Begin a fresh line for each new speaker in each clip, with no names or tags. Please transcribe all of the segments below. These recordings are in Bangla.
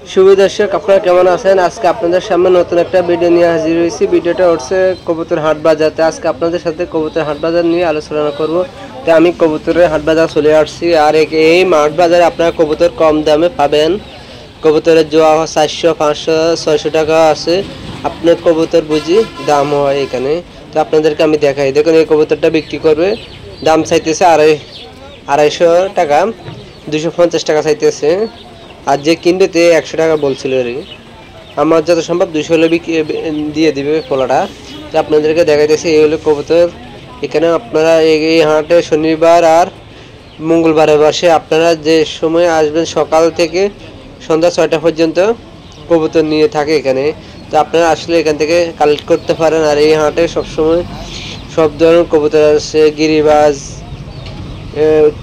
শুভ দর্শক, আপনারা কেমন আছেন? আজকে আপনাদের সামনে নতুন একটা ভিডিও নিয়ে হাজির হয়েছি। ভিডিওটা হচ্ছে কবুতর হাট বাজারতে। আজকে আপনাদের সাথে কবুতর হাট বাজার নিয়ে আলোচনা করব। তো আমি কবুতরের হাট বাজার চলে আসছি। আর এই হাট বাজারে আপনারা কবুতর কম দামে পাবেন। কবুতরের জোয়া 400, 500, 600 টাকা আছে। আপনার কবুতর বুঝি দাম হয় এখানে। তো আপনাদেরকে আমি দেখাই। দেখুন, এই কবুতরটা বিক্রি করবে, দাম চাইতেছে 250 টাকা, 250 টাকা চাইতেছে। আর যে কিনবে তে 100 টাকা বলছিল আর কি। আমার যত সম্ভব 200 হলে দিয়ে দিবে পোলাটা। তো আপনাদেরকে দেখাইতেছি এই হলো কবুতর। এখানে আপনারা এই হাটে শনিবার আর মঙ্গলবারে বসে। আপনারা যে সময় আসবেন সকাল থেকে সন্ধ্যা 6টা পর্যন্ত কবুতর নিয়ে থাকে এখানে। তো আপনারা আসলে এখান থেকে কালেক্ট করতে পারেন। আর এই হাটে সবসময় সব ধরনের কবুতর আছে, গিরিবাজ,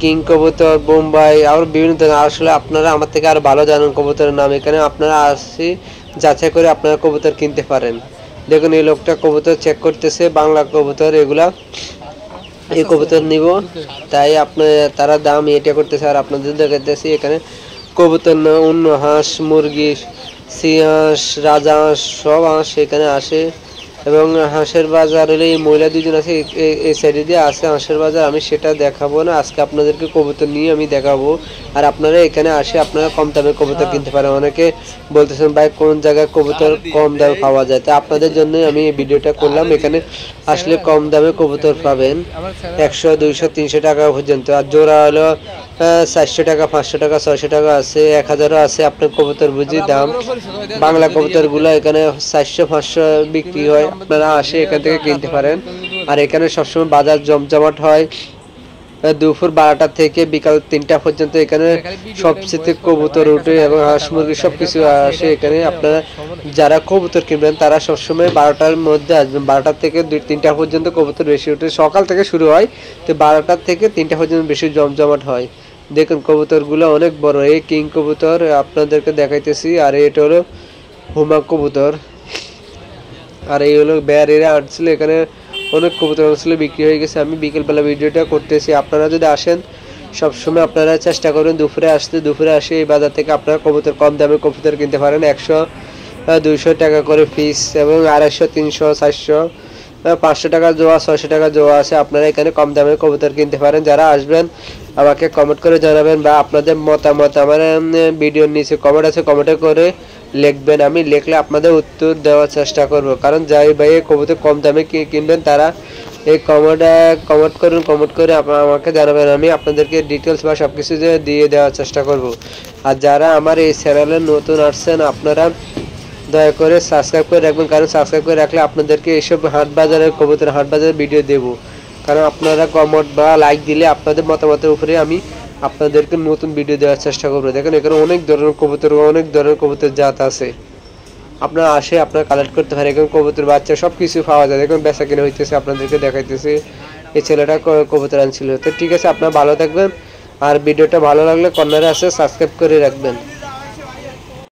কিং কবুতর, বোম্বাই, আর বিভিন্ন ধরনের। আসলে আপনারা আমার থেকে আরো ভালো জানেন কবুতরের নাম। এখানে আপনারা আসি যাচাই করে আপনারা কবুতর কিনতে পারেন। দেখুন, এই লোকটা কবুতর চেক করতেছে, বাংলা কবুতর এগুলা। এই কবুতর নিব, তাই আপনার তারা দাম এটা করতেছে। আর আপনাদের দেখাতেছি এখানে কবুতর না, অন্য হাঁস, মুরগি, সিংহাস, রাজহাঁস, সব হাঁস এখানে আসে। এবং হাঁসের বাজার হলে এই মহিলা দুজন আছে, এই সাইডে দিয়ে আসে হাঁসের বাজার। আমি সেটা দেখাবো না, আজকে আপনাদেরকে কবুতর নিয়ে আমি দেখাবো। আর আপনারা এখানে আসে আপনারা কম দামে কবুতর কিনতে পারেন। অনেকে বলতেছেন ভাই কোন জায়গায় কবুতর কম দামে পাওয়া যায়, তা আপনাদের জন্যই আমি এই ভিডিওটা করলাম। এখানে আসলে কম দামে কবুতর পাবেন 100, 200, 300 টাকা পর্যন্ত। আর জোড়া হলো 400 টাকা, 500 টাকা, 600 টাকা আছে, 1000ও আছে। আপনার কবুতর বুঝি দাম। বাংলা কবুতরগুলো এখানে 400, 500 বিক্রি হয়। আপনারা আসে এখান থেকে কিনতে পারেন। আর এখানে সবসময় বাজার জমজমাট হয় দুপুর 12টা থেকে বিকাল 3টা পর্যন্ত। এখানে সবচেয়ে কবুতর উঠে এবং হাঁস মুরগি সবকিছু আসে এখানে। আপনারা যারা কবুতর কিনবেন তারা সবসময় 12টার মধ্যে আসবেন। 12টা থেকে 3টা পর্যন্ত কবুতর বেশি উঠে। সকাল থেকে শুরু হয়, তো 12টা থেকে 3টা পর্যন্ত বেশি জমজমাট হয়। দেখুন কবুতরগুলো অনেক বড়। এই কিং কবুতর আপনাদেরকে দেখাইতেছি। আর এটা হলো হুমা কবুতর। আর এই হলো বেয়ারিরা আসছিল, এখানে অনেক কবুতর আসলে বিক্রি হয়ে গেছে। আমি বিকেলবেলা ভিডিওটা করতেছি। আপনারা যদি আসেন সবসময় আপনারা চেষ্টা করবেন দুপুরে আসতে। দুপুরে আসে এই বাজার থেকে আপনারা কবুতর কম দামে কবুতর কিনতে পারেন। 100, 200 টাকা করে পিস এবং 250, 300, 400, 500 টাকা জোয়া, 600 টাকা জোয়া আছে। আপনারা এখানে কম দামে কবুতর কিনতে পারেন। যারা আসবেন আমাকে কমেন্ট করে জানাবেন, বা আপনাদের মতামত আমার ভিডিওর নিচে কমেন্ট আছে, কমেন্টে করে লিখবেন। আমি লিখলে আপনাদের উত্তর দেওয়ার চেষ্টা করব। কারণ যাই ভাই কবুতর কম দামে কিনবেন তারা এই কমেন্ট করুন, কমেন্ট করে আমাকে জানাবেন। আমি আপনাদেরকে ডিটেলস বা সব কিছু দিয়ে দেওয়ার চেষ্টা করব। আর যারা আমার এই চ্যানেলে নতুন আসছেন আপনারা দয়া করে সাবস্ক্রাইব করে রাখবেন। কারণ সাবস্ক্রাইব করে রাখলে আপনাদেরকে এইসব হাট বাজারের কবুতর হাট বাজারের ভিডিও দেব। কারণ আপনারা কমেন্ট বা লাইক দিলে আপনাদের মতামতের উপরে আমি আপনাদেরকে নতুন ভিডিও দেওয়ার চেষ্টা করবো। দেখেন এখানে অনেক ধরনের কবুতর জাত আছে। আপনারা আসে আপনারা কালেক্ট করতে পারেন। এখানে কবুতর বাচ্চা সব কিছু পাওয়া যায়। দেখুন বেচা কিনে হইতেছে, আপনাদেরকে দেখাইতেছে। এই ছেলেটা কবুতর আনছিল। তো ঠিক আছে, আপনারা ভালো থাকবেন। আর ভিডিওটা ভালো লাগলে কর্নারে আছে সাবস্ক্রাইব করে রাখবেন।